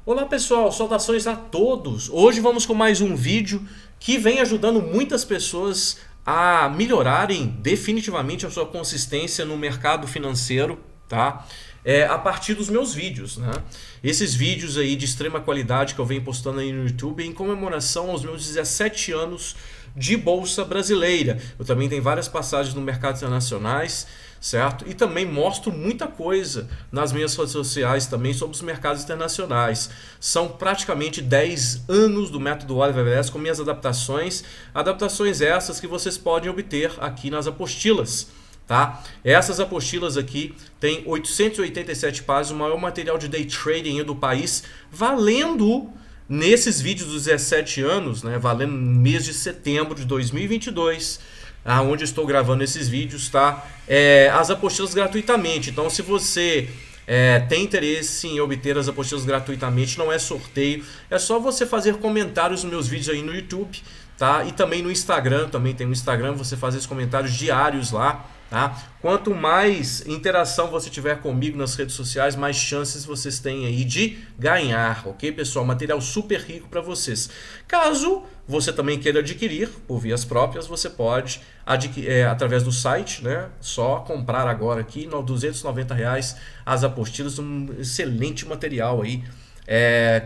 Olá pessoal, saudações a todos! Hoje vamos com mais um vídeo que vem ajudando muitas pessoas a melhorarem definitivamente a sua consistência no mercado financeiro, tá? A partir dos meus vídeos, né? Esses vídeos aí de extrema qualidade que eu venho postando aí no YouTube em comemoração aos meus 17 anos de Bolsa Brasileira. Eu também tenho várias passagens no mercado internacionais, certo? E também mostro muita coisa nas minhas redes sociais também sobre os mercados internacionais. São praticamente 10 anos do método Oliver Velez com minhas adaptações essas que vocês podem obter aqui nas apostilas. Tá? Essas apostilas aqui têm 887 páginas, o maior material de day trading do país, valendo nesses vídeos dos 17 anos, né, valendo no mês de setembro de 2022, onde eu estou gravando esses vídeos, tá? As apostilas gratuitamente. Então, se você tem interesse em obter as apostilas gratuitamente, não é sorteio, é só você fazer comentários nos meus vídeos aí no YouTube, tá? E também no Instagram, também tem no Instagram, você faz esses comentários diários lá. Tá? Quanto mais interação você tiver comigo nas redes sociais, mais chances vocês têm aí de ganhar, ok, pessoal? Material super rico para vocês. Caso você também queira adquirir por vias próprias, você pode adquirir através do site, né? Só comprar agora aqui, R$ 290 as apostilas, um excelente material aí.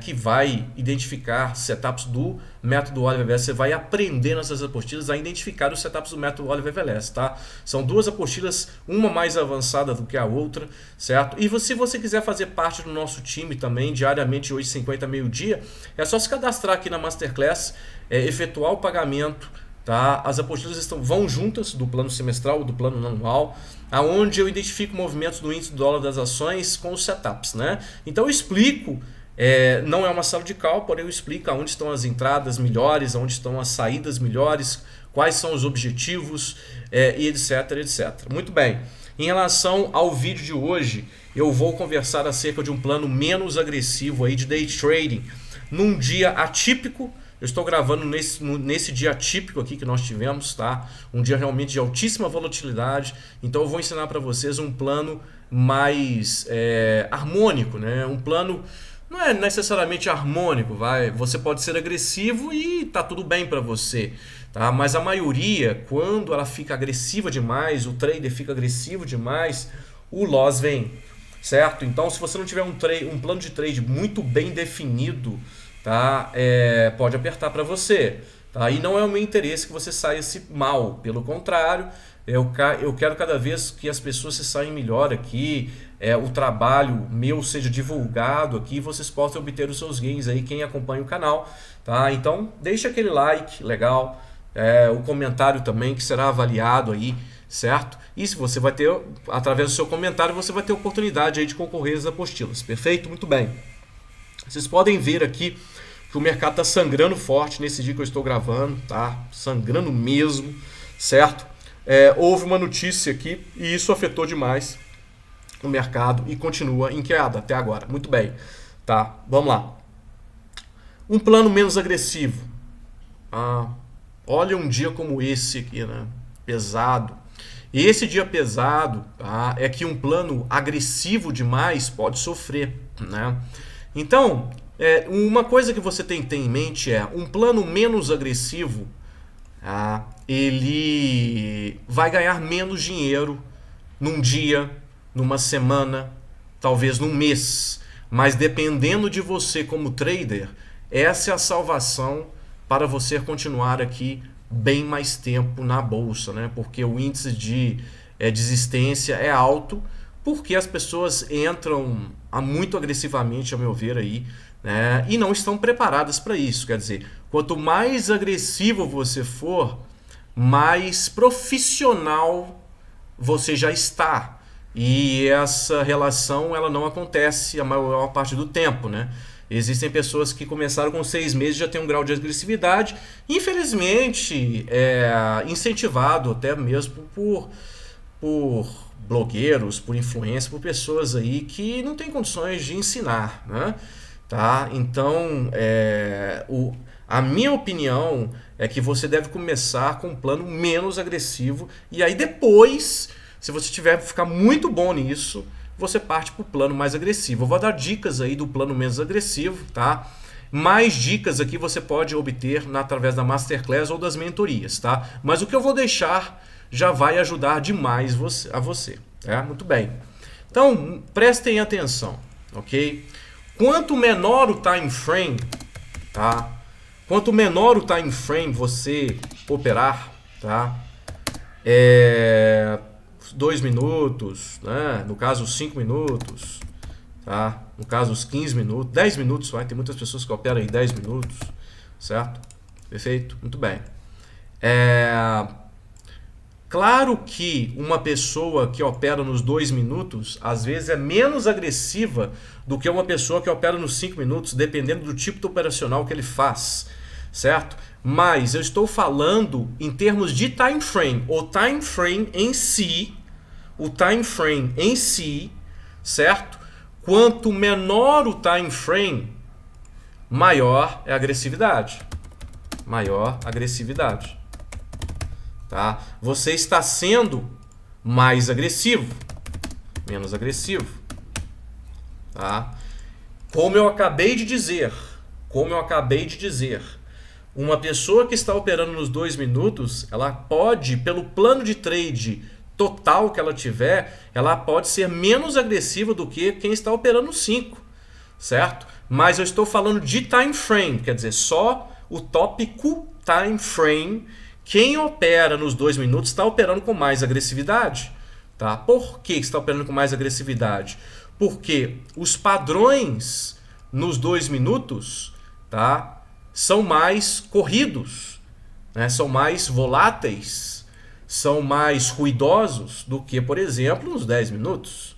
Que vai identificar setups do método Oliver Velez. Você vai aprender nessas apostilas a identificar os setups do método Oliver Velez, tá? São duas apostilas, uma mais avançada do que a outra, certo? E se você quiser fazer parte do nosso time também, diariamente, 8h50, meio-dia, é só se cadastrar aqui na Masterclass, efetuar o pagamento, tá? As apostilas vão juntas, do plano semestral, do plano anual, aonde eu identifico movimentos do índice do dólar das ações com os setups, né? Então eu explico. Não é uma sala de cálculo, porém eu explico onde estão as entradas melhores, onde estão as saídas melhores, quais são os objetivos, e etc, etc. Muito bem, em relação ao vídeo de hoje, eu vou conversar acerca de um plano menos agressivo aí de day trading. Num dia atípico, eu estou gravando nesse dia atípico aqui que nós tivemos, tá? Um dia realmente de altíssima volatilidade, então eu vou ensinar para vocês um plano mais harmônico, né? Um plano não é necessariamente harmônico, você pode ser agressivo e tá tudo bem para você, tá? Mas a maioria, quando ela fica agressiva demais, o trader fica agressivo demais, o loss vem, certo? Então, se você não tiver um plano de trade muito bem definido, tá? Pode apertar para você, tá? E não é o meu interesse que você saia mal, pelo contrário, eu quero cada vez que as pessoas se saem melhor aqui, o trabalho meu seja divulgado aqui, vocês possam obter os seus gains aí, quem acompanha o canal, tá? Então deixa aquele like legal, o comentário também que será avaliado aí, certo? E se você vai ter, através do seu comentário, você vai ter oportunidade aí de concorrer às apostilas, perfeito? Muito bem. Vocês podem ver aqui que o mercado está sangrando forte nesse dia que eu estou gravando, tá? Sangrando mesmo, certo? Houve uma notícia aqui e isso afetou demais o mercado e continua em queda até agora. Muito bem, tá? Vamos lá. Um plano menos agressivo. Olha um dia como esse aqui, né? Pesado. E esse dia pesado, tá? É que um plano agressivo demais pode sofrer, né? Então, uma coisa que você tem que ter em mente um plano menos agressivo, ele vai ganhar menos dinheiro num dia, numa semana, talvez num mês, mas dependendo de você como trader, essa é a salvação para você continuar aqui bem mais tempo na bolsa, né? Porque o índice de desistência é alto, porque as pessoas entram muito agressivamente, ao meu ver, aí, né? E não estão preparadas para isso. Quer dizer, quanto mais agressivo você for, mais profissional você já está. E essa relação ela não acontece a maior parte do tempo, né? Existem pessoas que começaram com 6 meses e já tem um grau de agressividade, infelizmente incentivado até mesmo por blogueiros, por influência, por pessoas aí que não têm condições de ensinar, né? Tá? Então, a minha opinião é que você deve começar com um plano menos agressivo e aí depois, se você tiver ficar muito bom nisso, você parte para o plano mais agressivo. Eu vou dar dicas aí do plano menos agressivo, tá? Mais dicas aqui você pode obter através da Masterclass ou das mentorias, tá? Mas o que eu vou deixar já vai ajudar demais a você, tá? Muito bem. Então, prestem atenção, ok? Quanto menor o time frame, tá? Quanto menor o time frame você operar, tá? 2 minutos, né? No caso 5 minutos, tá? No caso os 15 minutos, 10 minutos, vai. Tem muitas pessoas que operam em 10 minutos, certo? Perfeito? Muito bem. Claro que uma pessoa que opera nos 2 minutos, às vezes é menos agressiva do que uma pessoa que opera nos 5 minutos, dependendo do tipo de operacional que ele faz, certo? Mas eu estou falando em termos de time frame. O time frame em si, certo? Quanto menor o time frame, maior é a agressividade. Maior agressividade. Tá? Você está sendo mais agressivo, menos agressivo. Tá? Como eu acabei de dizer, uma pessoa que está operando nos 2 minutos, ela pode, pelo plano de trade total que ela tiver, ela pode ser menos agressiva do que quem está operando nos 5, certo? Mas eu estou falando de time frame, quer dizer, só o tópico time frame. Quem opera nos 2 minutos está operando com mais agressividade. Tá? Por que está operando com mais agressividade? Porque os padrões nos 2 minutos, tá, são mais corridos, né? São mais voláteis, são mais ruidosos do que, por exemplo, nos 10 minutos.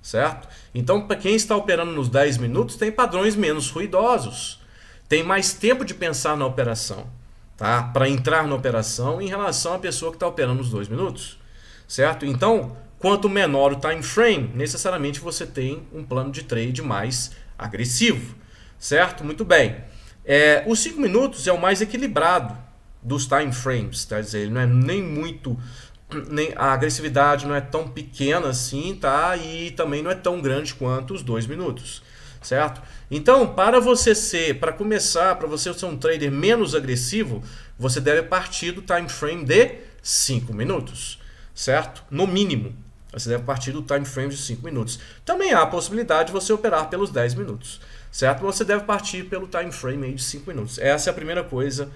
Certo? Então, para quem está operando nos 10 minutos, tem padrões menos ruidosos. Tem mais tempo de pensar na operação. Tá? Para entrar na operação em relação à pessoa que está operando nos 2 minutos, certo? Então, quanto menor o time frame, necessariamente você tem um plano de trade mais agressivo, certo? Muito bem. Os 5 minutos é o mais equilibrado dos time frames, quer dizer, ele não é nem muito, a agressividade não é tão pequena assim, tá? E também não é tão grande quanto os 2 minutos. Certo? Então, para você ser um trader menos agressivo, você deve partir do time frame de 5 minutos, certo? No mínimo, você deve partir do time frame de 5 minutos. Também há a possibilidade de você operar pelos 10 minutos, certo? Você deve partir pelo time frame aí de 5 minutos. Essa é a primeira coisa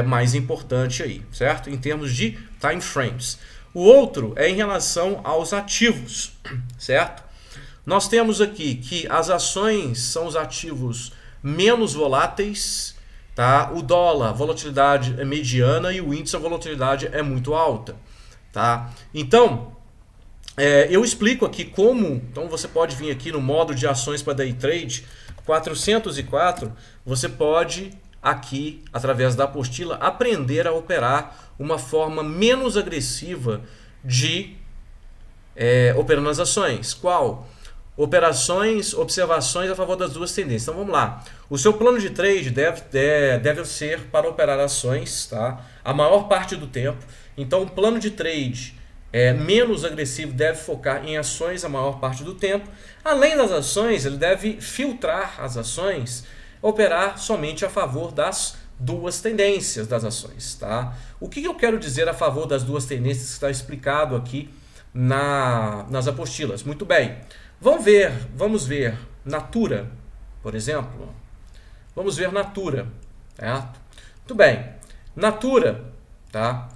mais importante aí, certo? Em termos de time frames. O outro é em relação aos ativos, certo? Nós temos aqui que as ações são os ativos menos voláteis, tá? O dólar, a volatilidade é mediana e o índice, a volatilidade é muito alta, tá? Então, eu explico aqui como. Então, você pode vir aqui no modo de ações para day trade 404, você pode aqui, através da apostila, aprender a operar uma forma menos agressiva de operando as ações. Qual? Observações a favor das duas tendências. Então vamos lá. O seu plano de trade deve ser para operar ações, tá? A maior parte do tempo. Então o plano de trade menos agressivo deve focar em ações a maior parte do tempo. Além das ações, ele deve filtrar as ações, operar somente a favor das duas tendências das ações, tá? O que eu quero dizer a favor das duas tendências que está explicado aqui nas apostilas? Muito bem. Vamos ver Natura, por exemplo. Vamos ver Natura, certo? Muito bem. Natura, tá?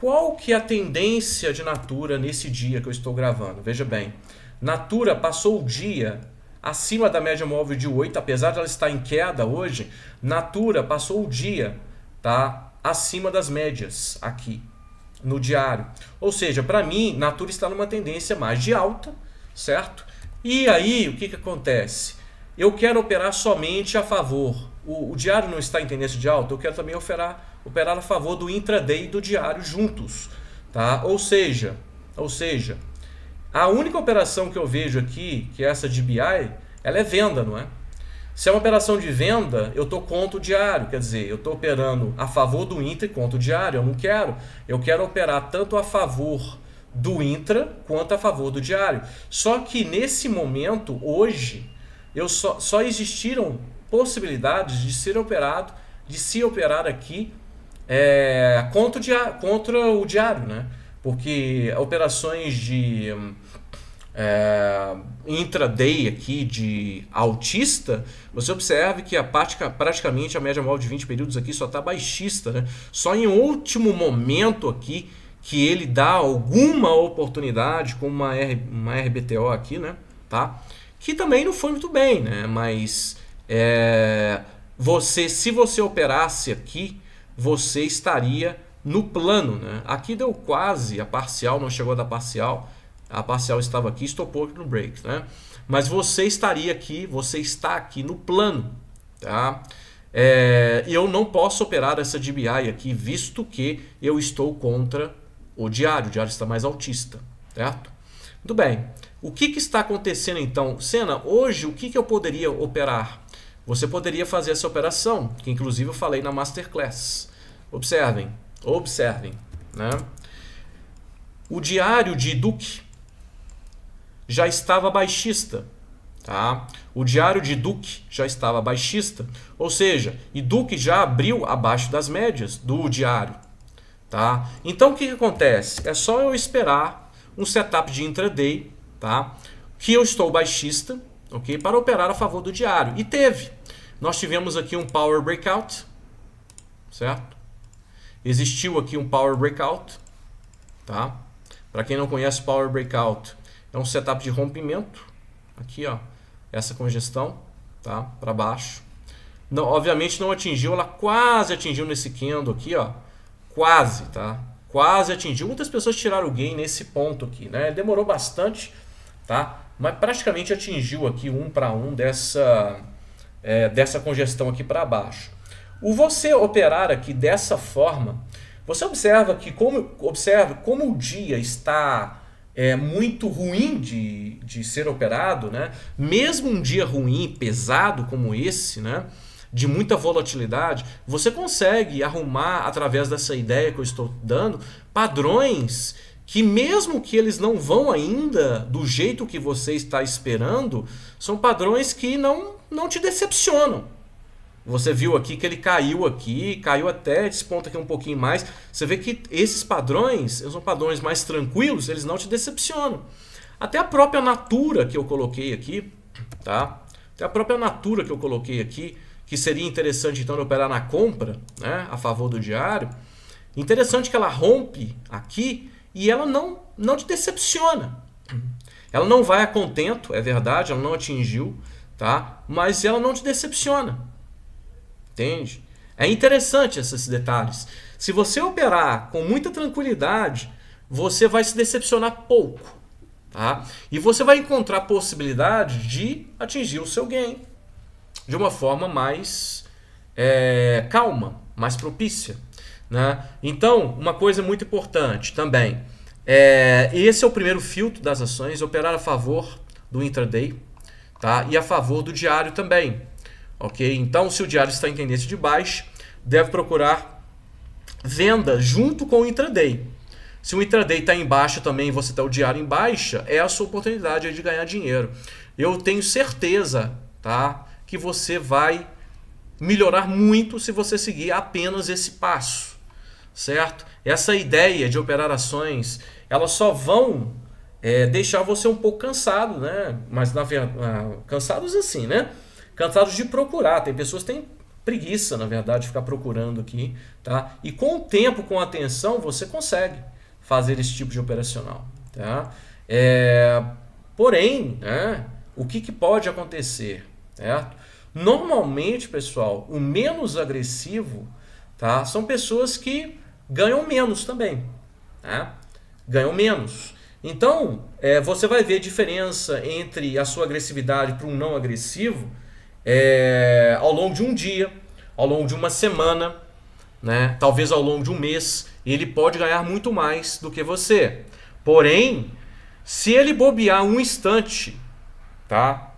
Qual que é a tendência de Natura nesse dia que eu estou gravando? Veja bem, Natura passou o dia acima da média móvel de 8, apesar de ela estar em queda hoje, Natura passou o dia, tá, acima das médias aqui no diário. Ou seja, para mim, Natura está numa tendência mais de alta, certo? E aí, o que acontece? Eu quero operar somente a favor. O diário não está em tendência de alta, eu quero também operar a favor do intraday e do diário juntos. Tá? Ou seja, a única operação que eu vejo aqui, que é essa de BI, ela é venda, não é? Se é uma operação de venda, eu estou contra o diário, quer dizer, eu estou operando a favor do intra e contra o diário, eu não quero. Eu quero operar tanto a favor do intra quanto a favor do diário. Só que nesse momento, hoje, só existiram possibilidades de se operar aqui contra o diário, né? Porque operações de intraday aqui de altista, você observe que praticamente a média móvel de 20 períodos aqui só está baixista, né? Só em último momento aqui que ele dá alguma oportunidade, como uma RBTO aqui, né? Tá? Que também não foi muito bem, né? Mas se você operasse aqui, você estaria no plano, né? Aqui deu quase a parcial, não chegou a dar parcial. A parcial estava aqui, estopou no break, né? Mas você está aqui no plano, tá? E eu não posso operar essa DBI aqui, visto que eu estou contra o diário está mais altista, certo? Muito bem. O que está acontecendo então? Senna, hoje o que eu poderia operar? Você poderia fazer essa operação, que inclusive eu falei na Masterclass. Observem, né? O diário de Duque já estava baixista, tá? O diário de Duque já estava baixista, ou seja, e Duque já abriu abaixo das médias do diário, tá? Então o que acontece? É só eu esperar um setup de intraday, tá? Que eu estou baixista, ok? Para operar a favor do diário. E nós tivemos aqui um power breakout, certo? Existiu aqui um power breakout, tá? Para quem não conhece power breakout, é um setup de rompimento, aqui ó, essa congestão, tá? Para baixo. Não, obviamente não atingiu, ela quase atingiu nesse candle aqui, ó, quase, tá? Quase atingiu. Muitas pessoas tiraram o gain nesse ponto aqui, né? Demorou bastante, tá? Mas praticamente atingiu aqui 1 para 1 dessa congestão aqui para baixo. Você operar aqui dessa forma, você observa como o dia está muito ruim de ser operado, né? Mesmo um dia ruim, pesado como esse, né? De muita volatilidade, você consegue arrumar, através dessa ideia que eu estou dando, padrões que, mesmo que eles não vão ainda do jeito que você está esperando, são padrões que não te decepcionam. Você viu aqui que ele caiu até esse ponto aqui um pouquinho mais. Você vê que esses padrões são padrões mais tranquilos, eles não te decepcionam. Até a própria Natura que eu coloquei aqui, tá? Até a própria Natura que eu coloquei aqui, que seria interessante então de operar na compra, né, a favor do diário. Interessante que ela rompe aqui e ela não te decepciona. Ela não vai a contento, é verdade, ela não atingiu, tá? Mas ela não te decepciona. Entende? É interessante esses detalhes. Se você operar com muita tranquilidade, você vai se decepcionar pouco, tá? E você vai encontrar possibilidade de atingir o seu gain de uma forma mais calma, mais propícia, né? Então, uma coisa muito importante também, esse é o primeiro filtro das ações, operar a favor do intraday, tá? E a favor do diário também. Ok? Então, se o diário está em tendência de baixa, deve procurar venda junto com o intraday. Se o intraday está em baixa também e você está o diário em baixa, é a sua oportunidade de ganhar dinheiro. Eu tenho certeza, tá, que você vai melhorar muito se você seguir apenas esse passo, certo? Essa ideia de operar ações, elas só vão deixar você um pouco cansado, né? Mas na verdade, cansados assim, né? Cansados de procurar. Tem pessoas que têm preguiça, na verdade, de ficar procurando aqui, tá? E com o tempo, com a atenção, você consegue fazer esse tipo de operacional, tá? Porém, né, o que pode acontecer, certo? Normalmente, pessoal, o menos agressivo, tá, são pessoas que ganham menos também, tá? Ganham menos. Então, você vai ver a diferença entre a sua agressividade para um não agressivo ao longo de um dia, ao longo de uma semana, né? Talvez ao longo de um mês. Ele pode ganhar muito mais do que você. Porém, se ele bobear um instante, tá?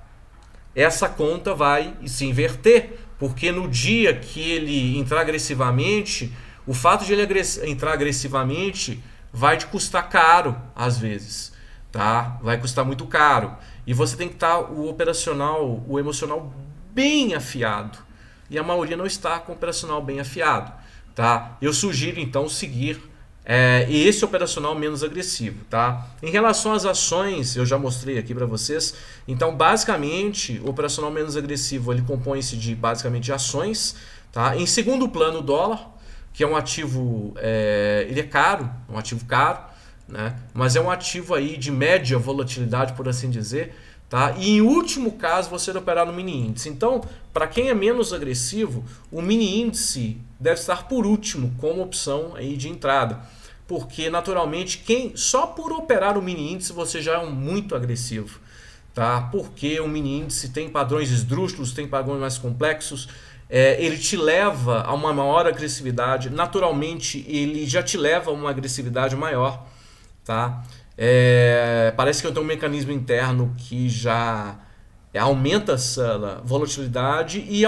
Essa conta vai se inverter, porque no dia que ele entrar agressivamente, o fato de ele entrar agressivamente vai te custar caro às vezes, tá? Vai custar muito caro. E você tem que estar o operacional, o emocional bem afiado. E a maioria não está com o operacional bem afiado, tá? Eu sugiro então seguir esse operacional menos agressivo, tá? Em relação às ações, eu já mostrei aqui para vocês. Então, basicamente, o operacional menos agressivo ele compõe-se de basicamente ações, tá? Em segundo plano, o dólar, que é um ativo, ele é caro, um ativo caro, né? Mas é um ativo aí de média volatilidade, por assim dizer, tá? E em último caso, você operar no mini índice. Então, para quem é menos agressivo, o mini índice deve estar por último como opção aí de entrada, porque naturalmente só por operar o mini índice você já é muito agressivo, tá? Porque o mini índice tem padrões esdrúxulos, tem padrões mais complexos, ele te leva a uma maior agressividade, naturalmente ele já te leva a uma agressividade maior, tá? Parece que eu tenho um mecanismo interno que já aumenta essa volatilidade e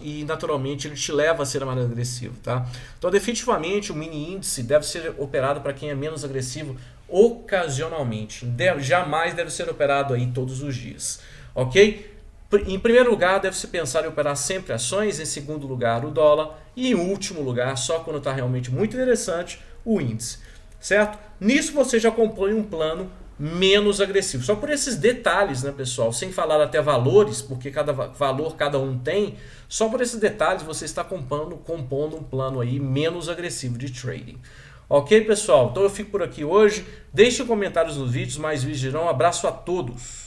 e naturalmente ele te leva a ser mais agressivo, tá? Então definitivamente o mini índice deve ser operado para quem é menos agressivo ocasionalmente, jamais deve ser operado aí todos os dias, ok? Em primeiro lugar deve se pensar em operar sempre ações, em segundo lugar o dólar e em último lugar, só quando está realmente muito interessante, o índice, certo? Nisso você já compõe um plano menos agressivo. Só por esses detalhes, né, pessoal? Sem falar até valores, porque cada valor cada um tem. Só por esses detalhes você está compondo um plano aí menos agressivo de trading. Ok, pessoal? Então eu fico por aqui hoje. Deixe comentários nos vídeos, mais vídeos irão. Abraço a todos.